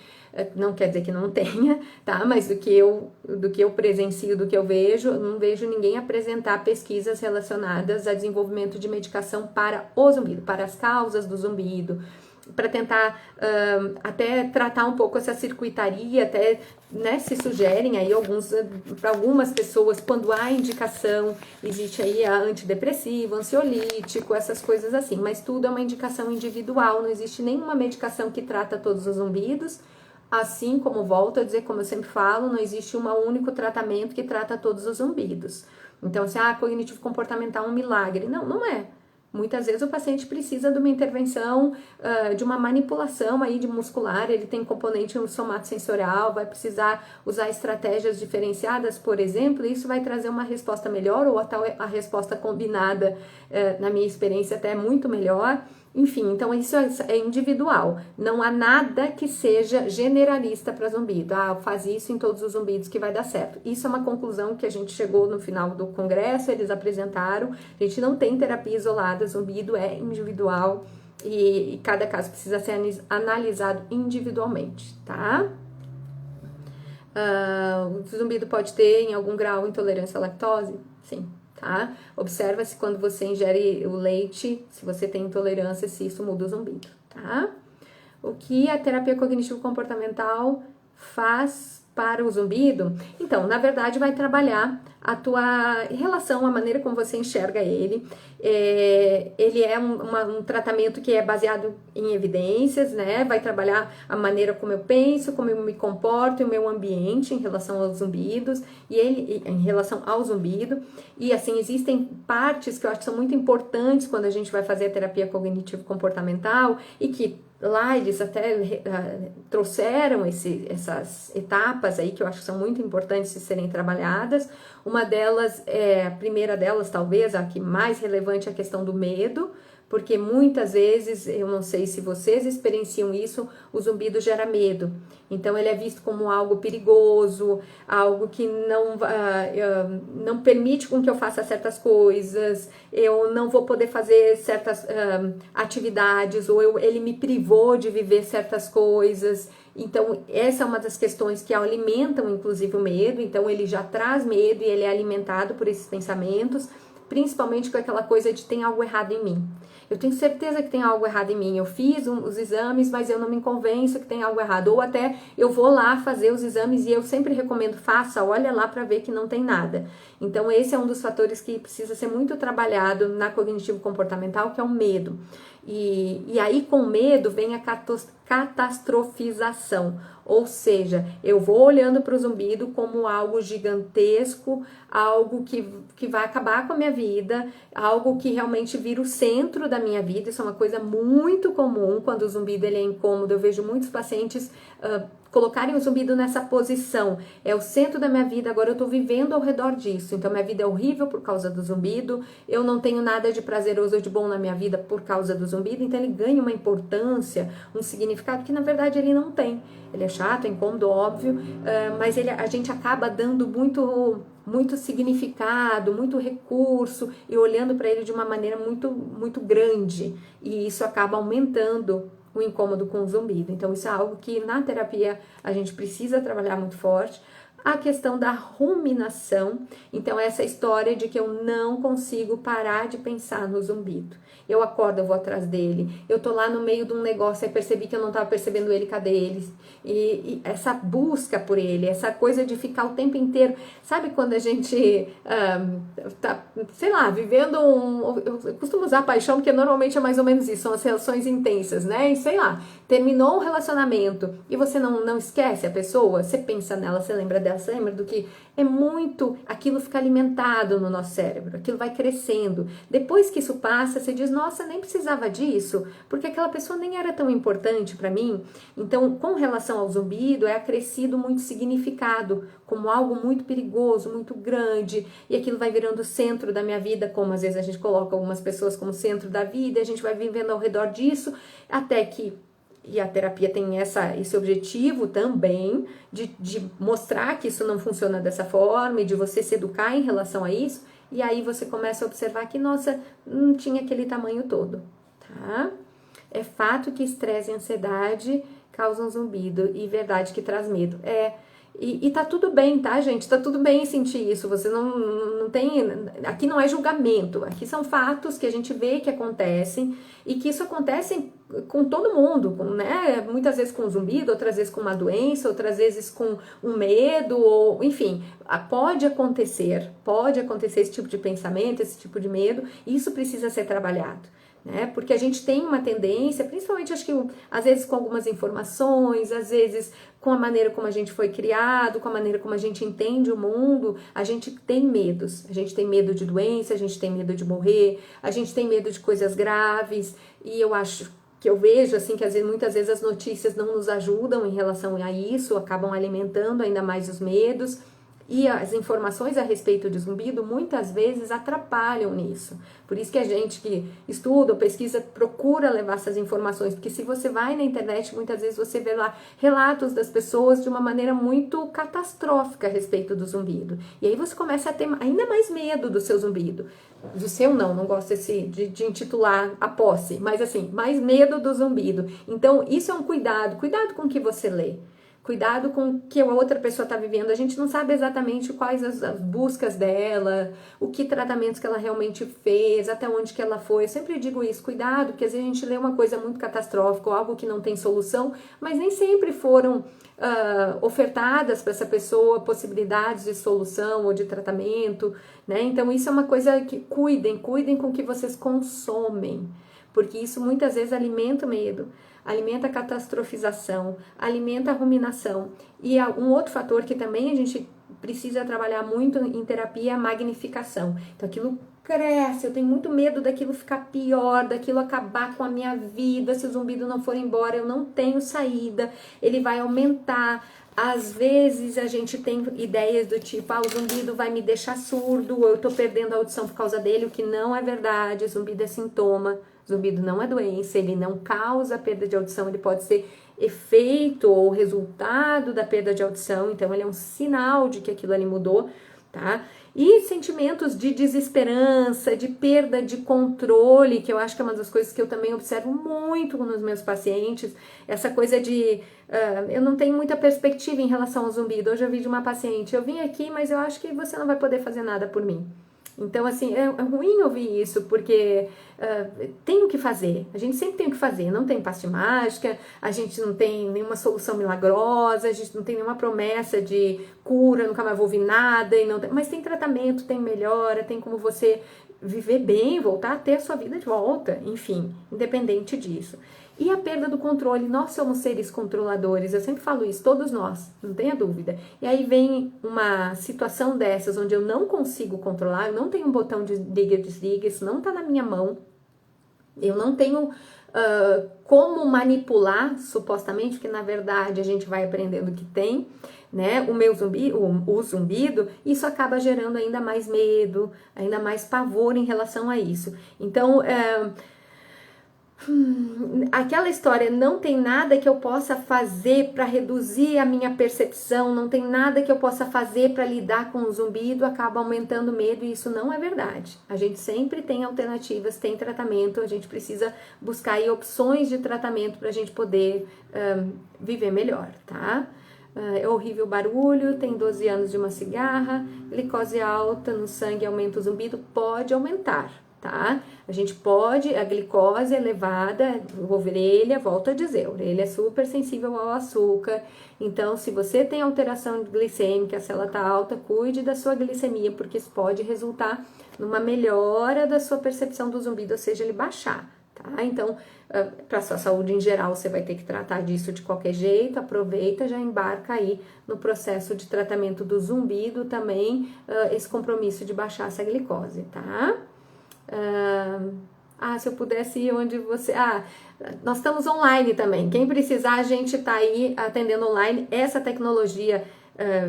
não quer dizer que não tenha, tá? Mas do que eu presencio, do que eu vejo, não vejo ninguém apresentar pesquisas relacionadas a desenvolvimento de medicação para o zumbido, para as causas do zumbido, para tentar até tratar um pouco essa circuitaria, até, né, se sugerem aí para algumas pessoas, quando há indicação, existe aí a antidepressivo, ansiolítico, essas coisas assim, mas tudo é uma indicação individual, não existe nenhuma medicação que trata todos os zumbidos, assim como, volto a dizer, como eu sempre falo, não existe um único tratamento que trata todos os zumbidos. Então, se cognitivo comportamental é um milagre, não é. Muitas vezes o paciente precisa de uma intervenção, de uma manipulação aí de muscular, ele tem componente somatosensorial, vai precisar usar estratégias diferenciadas, por exemplo, e isso vai trazer uma resposta melhor, ou a resposta combinada, na minha experiência, até muito melhor. Enfim, então isso é individual, não há nada que seja generalista para zumbido, faz isso em todos os zumbidos que vai dar certo. Isso é uma conclusão que a gente chegou no final do congresso, eles apresentaram, a gente não tem terapia isolada, zumbido é individual e cada caso precisa ser analisado individualmente, tá? O zumbido pode ter em algum grau intolerância à lactose? Sim. Tá? Observa se quando você ingere o leite, se você tem intolerância, se isso muda o zumbido, tá? O que a terapia cognitivo-comportamental faz para o zumbido? Então, na verdade, vai trabalhar a tua relação, a maneira como você enxerga ele. Ele é um tratamento que é baseado em evidências, né? Vai trabalhar a maneira como eu penso, como eu me comporto, o meu ambiente em relação aos zumbidos, em relação ao zumbido. E assim, existem partes que eu acho que são muito importantes quando a gente vai fazer a terapia cognitivo-comportamental e que lá eles até trouxeram essas etapas aí que eu acho que são muito importantes de serem trabalhadas. Uma delas, a primeira delas talvez, a que mais relevante é a questão do medo, porque muitas vezes, eu não sei se vocês experienciam isso, o zumbido gera medo. Então ele é visto como algo perigoso, algo que não permite com que eu faça certas coisas, eu não vou poder fazer certas atividades, ou ele me privou de viver certas coisas. Então essa é uma das questões que alimentam inclusive o medo, então ele já traz medo e ele é alimentado por esses pensamentos, principalmente com aquela coisa de tem algo errado em mim. Eu tenho certeza que tem algo errado em mim. Eu fiz os exames, mas eu não me convenço que tem algo errado. Ou até eu vou lá fazer os exames e eu sempre recomendo, olha lá para ver que não tem nada. Então esse é um dos fatores que precisa ser muito trabalhado na cognitivo comportamental, que é o medo. E aí com medo vem a catastrofização, ou seja, eu vou olhando para o zumbido como algo gigantesco, algo que vai acabar com a minha vida, algo que realmente vira o centro da minha vida. Isso é uma coisa muito comum quando o zumbido ele é incômodo. Eu vejo muitos pacientes colocarem o zumbido nessa posição. É o centro da minha vida, agora eu estou vivendo ao redor disso. Então minha vida é horrível por causa do zumbido, eu não tenho nada de prazeroso ou de bom na minha vida por causa do zumbido. Então ele ganha uma importância, um significado que na verdade ele não tem. Ele é chato, é incômodo, óbvio, mas a gente acaba dando muito significado, muito recurso e olhando para ele de uma maneira muito grande. E isso acaba aumentando o incômodo com o zumbido. Então isso é algo que na terapia a gente precisa trabalhar muito forte. A questão da ruminação, então essa história de que eu não consigo parar de pensar no zumbido. Eu acordo, eu vou atrás dele, eu tô lá no meio de um negócio e percebi que eu não tava percebendo ele, cadê ele? E essa busca por ele, essa coisa de ficar o tempo inteiro, sabe quando a gente tá, sei lá, vivendo eu costumo usar paixão porque normalmente é mais ou menos isso, são as relações intensas, né? E sei lá, terminou um relacionamento e você não esquece a pessoa, você pensa nela, você lembra dela, você lembra do que é muito, aquilo fica alimentado no nosso cérebro, aquilo vai crescendo. Depois que isso passa, você diz, nossa, nem precisava disso, porque aquela pessoa nem era tão importante para mim. Então, com relação ao zumbido, é acrescido muito significado, como algo muito perigoso, muito grande, e aquilo vai virando o centro da minha vida, como às vezes a gente coloca algumas pessoas como centro da vida, e a gente vai vivendo ao redor disso, até que e a terapia tem esse objetivo também de mostrar que isso não funciona dessa forma e de você se educar em relação a isso. E aí você começa a observar que, nossa, não tinha aquele tamanho todo, tá? É fato que estresse e ansiedade causam zumbido e verdade que traz medo. E tá tudo bem, tá, gente? Tá tudo bem sentir isso. Você não tem... Aqui não é julgamento. Aqui são fatos que a gente vê que acontecem e que isso acontece com todo mundo, né? Muitas vezes com zumbido, outras vezes com uma doença, outras vezes com um medo, ou enfim, pode acontecer esse tipo de pensamento, esse tipo de medo, e isso precisa ser trabalhado. Né? Porque a gente tem uma tendência, principalmente acho que às vezes com algumas informações, às vezes com a maneira como a gente foi criado, com a maneira como a gente entende o mundo, a gente tem medos. A gente tem medo de doença, a gente tem medo de morrer, a gente tem medo de coisas graves, e eu acho que eu vejo assim que muitas vezes as notícias não nos ajudam em relação a isso, acabam alimentando ainda mais os medos. E as informações a respeito de zumbido muitas vezes atrapalham nisso. Por isso que a gente que estuda ou pesquisa procura levar essas informações, porque se você vai na internet, muitas vezes você vê lá relatos das pessoas de uma maneira muito catastrófica a respeito do zumbido. E aí você começa a ter ainda mais medo do seu zumbido. Do seu não gosto de intitular a posse, mas assim, mais medo do zumbido. Então isso é um cuidado com o que você lê. Cuidado com o que a outra pessoa está vivendo. A gente não sabe exatamente quais as buscas dela, o que tratamentos que ela realmente fez, até onde que ela foi. Eu sempre digo isso, cuidado, porque às vezes a gente lê uma coisa muito catastrófica ou algo que não tem solução, mas nem sempre foram ofertadas para essa pessoa possibilidades de solução ou de tratamento, né? Então isso é uma coisa que cuidem com o que vocês consomem, porque isso muitas vezes alimenta o medo, alimenta a catastrofização, alimenta a ruminação. E um outro fator que também a gente precisa trabalhar muito em terapia é a magnificação. Então aquilo cresce, eu tenho muito medo daquilo ficar pior, daquilo acabar com a minha vida, se o zumbido não for embora, eu não tenho saída, ele vai aumentar. Às vezes a gente tem ideias do tipo, o zumbido vai me deixar surdo, ou eu tô perdendo a audição por causa dele, o que não é verdade, o zumbido é sintoma. Zumbido não é doença, ele não causa perda de audição, ele pode ser efeito ou resultado da perda de audição, então ele é um sinal de que aquilo ali mudou, tá? E sentimentos de desesperança, de perda de controle, que eu acho que é uma das coisas que eu também observo muito nos meus pacientes, essa coisa de eu não tenho muita perspectiva em relação ao zumbido. Hoje eu vi de uma paciente, eu vim aqui, mas eu acho que você não vai poder fazer nada por mim. Então, assim, é ruim ouvir isso, porque tem o que fazer, a gente sempre tem o que fazer, não tem passe mágica, a gente não tem nenhuma solução milagrosa, a gente não tem nenhuma promessa de cura, nunca mais vou ouvir nada, mas tem tratamento, tem melhora, tem como você viver bem, voltar a ter a sua vida de volta, enfim, independente disso. E a perda do controle, nós somos seres controladores, eu sempre falo isso, todos nós, não tenha dúvida. E aí vem uma situação dessas, onde eu não consigo controlar, eu não tenho um botão de liga e desliga, isso não tá na minha mão, eu não tenho como manipular, supostamente, porque na verdade a gente vai aprendendo que tem, né, o zumbido, isso acaba gerando ainda mais medo, ainda mais pavor em relação a isso. Então, aquela história, não tem nada que eu possa fazer para reduzir a minha percepção, não tem nada que eu possa fazer para lidar com o zumbido, acaba aumentando o medo, e isso não é verdade. A gente sempre tem alternativas, tem tratamento, a gente precisa buscar aí opções de tratamento para a gente poder viver melhor, tá? É horrível o barulho, tem 12 anos de uma cigarra, glicose alta no sangue aumenta o zumbido, pode aumentar, tá? A gente pode, a glicose elevada, orelha, volto a dizer, a orelha é super sensível ao açúcar, então se você tem alteração glicêmica, se ela tá alta, cuide da sua glicemia, porque isso pode resultar numa melhora da sua percepção do zumbido, ou seja, ele baixar, tá? Então, para sua saúde em geral, você vai ter que tratar disso de qualquer jeito, aproveita, já embarca aí no processo de tratamento do zumbido também, esse compromisso de baixar essa glicose, tá? Se eu pudesse ir onde você... nós estamos online também. Quem precisar, a gente tá aí atendendo online. Essa tecnologia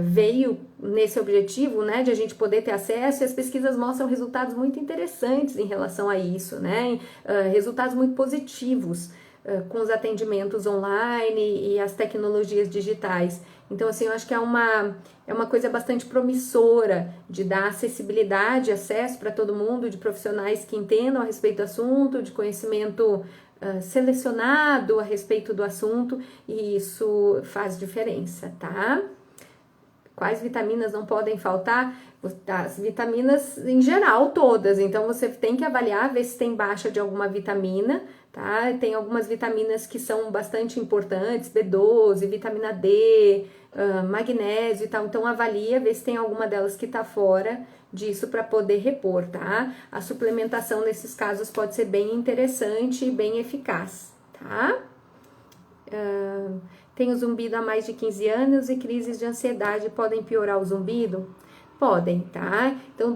veio nesse objetivo, né, de a gente poder ter acesso, e as pesquisas mostram resultados muito interessantes em relação a isso, né, resultados muito positivos com os atendimentos online e as tecnologias digitais. Então, assim, eu acho que é uma coisa bastante promissora de dar acessibilidade, acesso para todo mundo, de profissionais que entendam a respeito do assunto, de conhecimento selecionado a respeito do assunto, e isso faz diferença, tá? Quais vitaminas não podem faltar? As vitaminas em geral, todas. Então, você tem que avaliar, ver se tem baixa de alguma vitamina, tá? Tem algumas vitaminas que são bastante importantes, B12, vitamina D, magnésio e tal. Então, avalia, vê se tem alguma delas que tá fora disso para poder repor, tá? A suplementação nesses casos pode ser bem interessante e bem eficaz, tá? Tenho zumbido há mais de 15 anos e crises de ansiedade podem piorar o zumbido? Podem, tá? Então,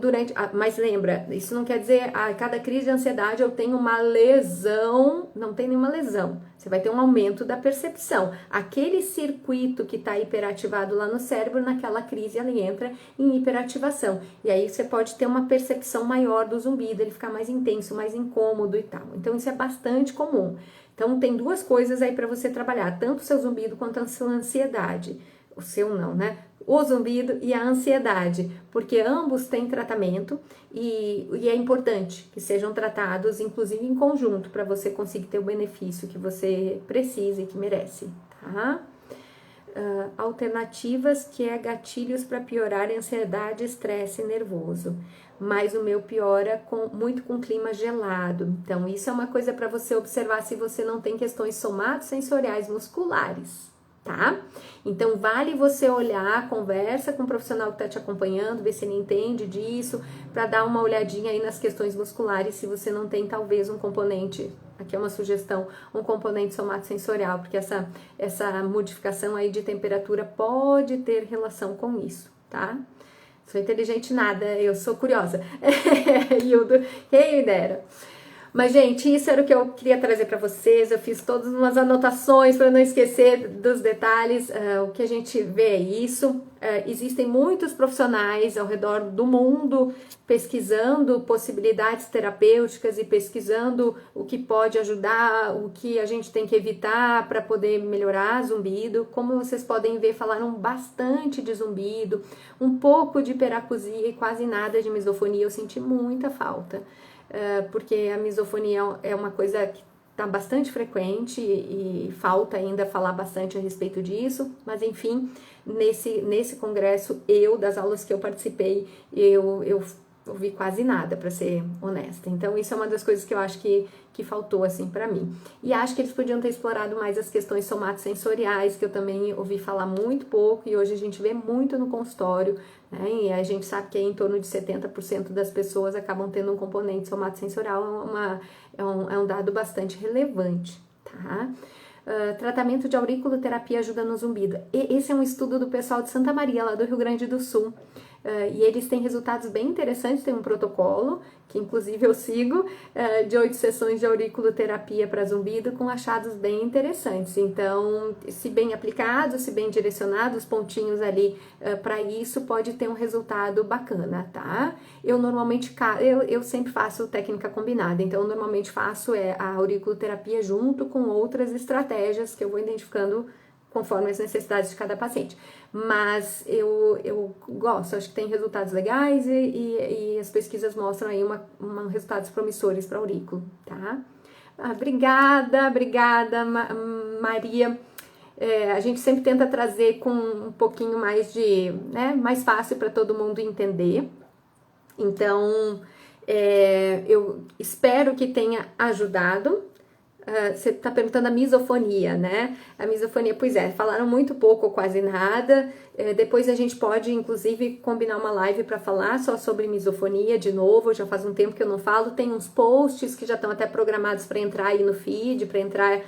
mas lembra, isso não quer dizer, cada crise de ansiedade eu tenho uma lesão, não tem nenhuma lesão. Você vai ter um aumento da percepção. Aquele circuito que está hiperativado lá no cérebro, naquela crise, ele entra em hiperativação. E aí você pode ter uma percepção maior do zumbido, ele ficar mais intenso, mais incômodo e tal. Então, isso é bastante comum. Então, tem duas coisas aí para você trabalhar, tanto o seu zumbido quanto a sua ansiedade. O seu não, né? O zumbido e a ansiedade, porque ambos têm tratamento e é importante que sejam tratados, inclusive em conjunto, para você conseguir ter o benefício que você precisa e que merece, tá? Alternativas, que é gatilhos para piorar a ansiedade, estresse nervoso. Mas o meu piora muito com clima gelado. Então, isso é uma coisa para você observar se você não tem questões somatosensoriais musculares, tá? Então, vale você olhar, conversa com o profissional que está te acompanhando, ver se ele entende disso, para dar uma olhadinha aí nas questões musculares, se você não tem talvez um componente, aqui é uma sugestão, um componente somatosensorial, porque essa modificação aí de temperatura pode ter relação com isso, tá? Sou inteligente nada, eu sou curiosa. Hildo, quem me dera. Mas, gente, isso era o que eu queria trazer para vocês. Eu fiz todas umas anotações para não esquecer dos detalhes. O que a gente vê é isso. Existem muitos profissionais ao redor do mundo pesquisando possibilidades terapêuticas e pesquisando o que pode ajudar, o que a gente tem que evitar para poder melhorar zumbido. Como vocês podem ver, falaram bastante de zumbido, um pouco de hiperacusia e quase nada de misofonia. Eu senti muita falta. Porque a misofonia é uma coisa que está bastante frequente e falta ainda falar bastante a respeito disso, mas enfim, nesse congresso, das aulas que eu participei, eu ouvi quase nada, para ser honesta. Então, isso é uma das coisas que eu acho que faltou, assim, para mim. E acho que eles podiam ter explorado mais as questões somatosensoriais, que eu também ouvi falar muito pouco, e hoje a gente vê muito no consultório, né? E a gente sabe que em torno de 70% das pessoas acabam tendo um componente somatosensorial, é um dado bastante relevante, tá? Tratamento de auriculoterapia ajuda no zumbido. Esse é um estudo do pessoal de Santa Maria, lá do Rio Grande do Sul. E eles têm resultados bem interessantes, tem um protocolo, que inclusive eu sigo, de 8 sessões de auriculoterapia para zumbido, com achados bem interessantes. Então, se bem aplicado, se bem direcionado, os pontinhos ali para isso, pode ter um resultado bacana, tá? Eu normalmente, eu sempre faço técnica combinada, então eu normalmente faço a auriculoterapia junto com outras estratégias que eu vou identificando conforme as necessidades de cada paciente. Mas eu gosto, acho que tem resultados legais e as pesquisas mostram aí resultados promissores para aurículo, tá? Obrigada, Maria. A gente sempre tenta trazer com um pouquinho mais mais fácil para todo mundo entender. Então, eu espero que tenha ajudado. Você está perguntando a misofonia, né? A misofonia, pois falaram muito pouco ou quase nada. Depois a gente pode, inclusive, combinar uma live para falar só sobre misofonia de novo. Já faz um tempo que eu não falo. Tem uns posts que já estão até programados para entrar aí no feed, para entrar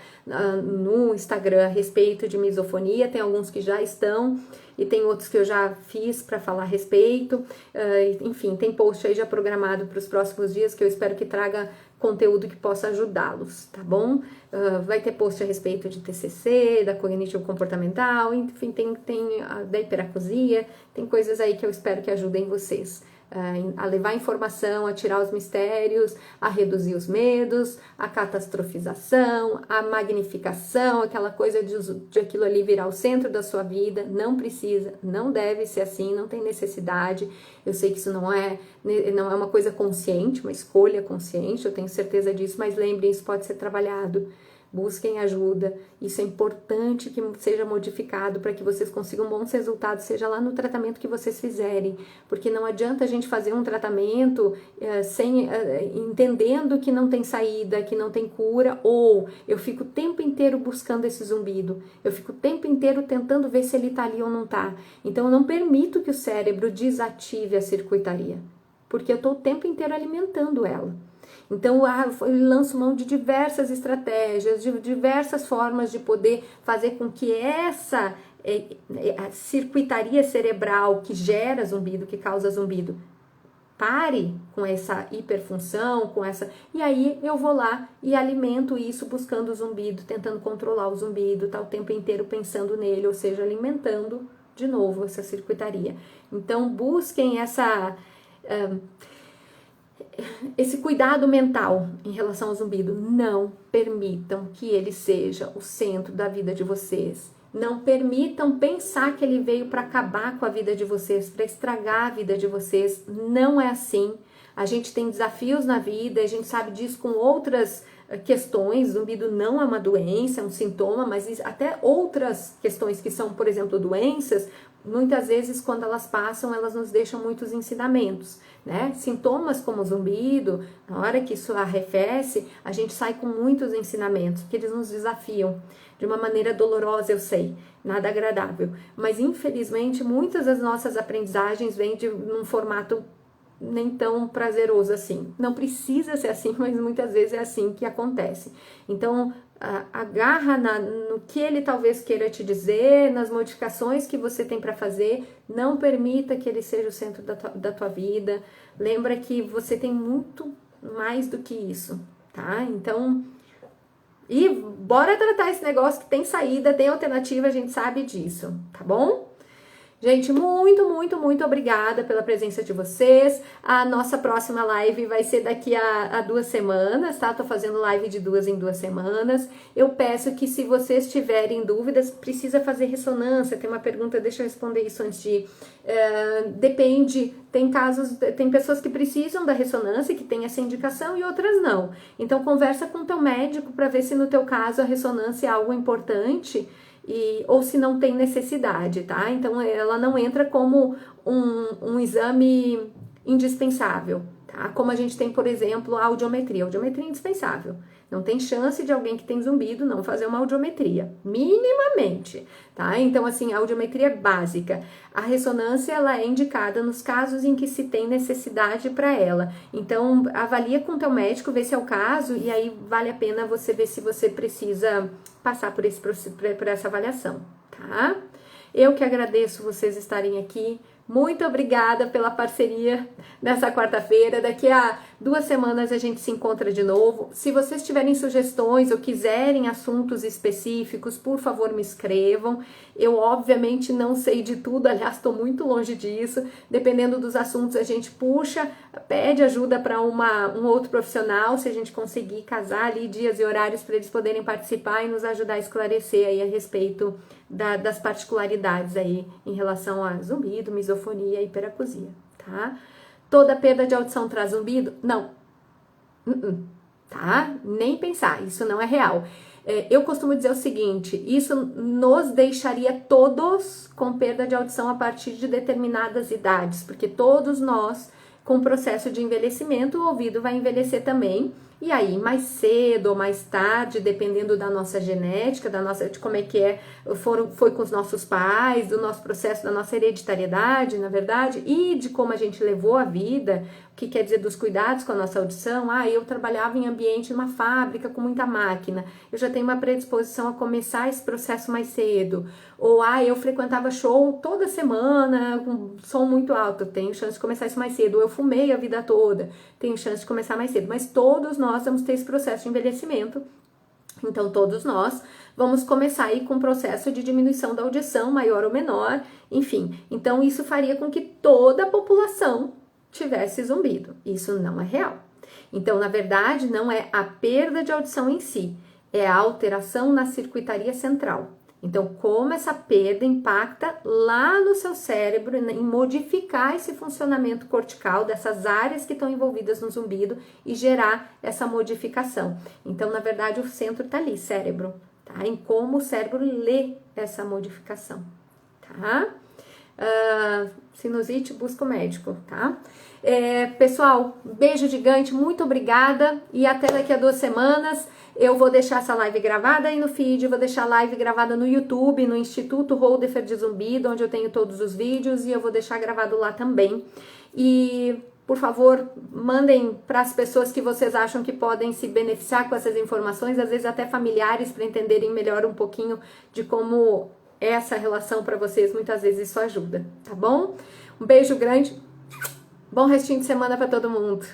no Instagram a respeito de misofonia. Tem alguns que já estão e tem outros que eu já fiz para falar a respeito. Enfim, tem post aí já programado para os próximos dias que eu espero que traga conteúdo que possa ajudá-los, tá bom? Vai ter post a respeito de TCC, da cognitivo-comportamental, enfim, tem da hiperacusia, tem coisas aí que eu espero que ajudem vocês a levar informação, a tirar os mistérios, a reduzir os medos, a catastrofização, a magnificação, aquela coisa de aquilo ali virar o centro da sua vida. Não precisa, não deve ser assim, não tem necessidade. Eu sei que isso não é uma coisa consciente, uma escolha consciente, eu tenho certeza disso, mas lembrem, isso pode ser trabalhado. Busquem ajuda, isso é importante que seja modificado para que vocês consigam bons resultados, seja lá no tratamento que vocês fizerem, porque não adianta a gente fazer um tratamento entendendo que não tem saída, que não tem cura, ou eu fico o tempo inteiro buscando esse zumbido, eu fico o tempo inteiro tentando ver se ele tá ali ou não tá. Então eu não permito que o cérebro desative a circuitaria, porque eu tô o tempo inteiro alimentando ela. Então, eu lanço mão de diversas estratégias, de diversas formas de poder fazer com que essa a circuitaria cerebral que gera zumbido, que causa zumbido, pare com essa hiperfunção, e aí eu vou lá e alimento isso buscando o zumbido, tentando controlar o zumbido, tá o tempo inteiro pensando nele, ou seja, alimentando de novo essa circuitaria. Então, busquem esse cuidado mental em relação ao zumbido. Não permitam que ele seja o centro da vida de vocês. Não permitam pensar que ele veio para acabar com a vida de vocês, para estragar a vida de vocês. Não é assim. A gente tem desafios na vida, a gente sabe disso com outras questões. Zumbido não é uma doença, é um sintoma, mas até outras questões que são, por exemplo, doenças, muitas vezes quando elas passam, elas nos deixam muitos ensinamentos, né? Sintomas como zumbido, na hora que isso arrefece, a gente sai com muitos ensinamentos, porque eles nos desafiam de uma maneira dolorosa, eu sei, nada agradável, mas infelizmente muitas das nossas aprendizagens vêm num formato nem tão prazeroso assim. Não precisa ser assim, mas muitas vezes é assim que acontece. Então, agarra no que ele talvez queira te dizer, nas modificações que você tem para fazer. Não permita que ele seja o centro da tua vida. Lembra que você tem muito mais do que isso, tá? Então, e bora tratar esse negócio que tem saída, tem alternativa, a gente sabe disso, tá bom? Gente, muito, muito, muito obrigada pela presença de vocês. A nossa próxima live vai ser daqui a 2 semanas, tá? Tô fazendo live de 2 em 2 semanas. Eu peço que, se vocês tiverem dúvidas, precisa fazer ressonância. Tem uma pergunta, deixa eu responder isso antes de ir. Depende, tem pessoas que precisam da ressonância, que tem essa indicação, e outras não. Então, conversa com o teu médico para ver se no teu caso a ressonância é algo importante, ou se não tem necessidade, tá? Então, ela não entra como um exame indispensável, tá? Como a gente tem, por exemplo, a audiometria. A audiometria é indispensável. Não tem chance de alguém que tem zumbido não fazer uma audiometria, minimamente, tá? Então, assim, a audiometria é básica. A ressonância, ela é indicada nos casos em que se tem necessidade para ela. Então, avalia com o teu médico, vê se é o caso, e aí vale a pena você ver se você precisa passar por essa avaliação, tá? Eu que agradeço vocês estarem aqui. Muito obrigada pela parceria nessa quarta-feira. Daqui a 2 semanas a gente se encontra de novo. Se vocês tiverem sugestões ou quiserem assuntos específicos, por favor, me escrevam. Eu, obviamente, não sei de tudo, aliás, estou muito longe disso. Dependendo dos assuntos, a gente puxa, pede ajuda para um outro profissional, se a gente conseguir casar ali dias e horários para eles poderem participar e nos ajudar a esclarecer aí a respeito das particularidades aí em relação a zumbido, misofonia e hiperacusia, tá? Toda perda de audição traz zumbido? Não. Tá? Nem pensar, isso não é real. Eu costumo dizer o seguinte, isso nos deixaria todos com perda de audição a partir de determinadas idades, porque todos nós, com o processo de envelhecimento, o ouvido vai envelhecer também. E aí, mais cedo ou mais tarde, dependendo da nossa genética, de como é que foi com os nossos pais, do nosso processo, da nossa hereditariedade, na verdade, e de como a gente levou a vida, o que quer dizer dos cuidados com a nossa audição. Eu trabalhava em ambiente, numa fábrica com muita máquina, eu já tenho uma predisposição a começar esse processo mais cedo. Ou, eu frequentava show toda semana, com som muito alto, eu tenho chance de começar isso mais cedo. Ou eu fumei a vida toda, tenho chance de começar mais cedo. Mas todos nós vamos ter esse processo de envelhecimento. Então, todos nós vamos começar aí com um processo de diminuição da audição, maior ou menor, enfim. Então, isso faria com que toda a população tivesse zumbido. Isso não é real. Então, na verdade, não é a perda de audição em si, é a alteração na circuitaria central. Então, como essa perda impacta lá no seu cérebro em modificar esse funcionamento cortical dessas áreas que estão envolvidas no zumbido e gerar essa modificação. Então, na verdade, o centro tá ali, cérebro, tá? Em como o cérebro lê essa modificação, tá? Sinusite, busca o médico, tá? Pessoal, beijo gigante, muito obrigada e até daqui a 2 semanas. Eu vou deixar essa live gravada aí no feed, vou deixar a live gravada no YouTube, no Instituto Holdefer de Zumbido, onde eu tenho todos os vídeos, e eu vou deixar gravado lá também. E, por favor, mandem para as pessoas que vocês acham que podem se beneficiar com essas informações, às vezes até familiares, para entenderem melhor um pouquinho de como é essa relação para vocês. Muitas vezes isso ajuda, tá bom? Um beijo grande, bom restinho de semana para todo mundo.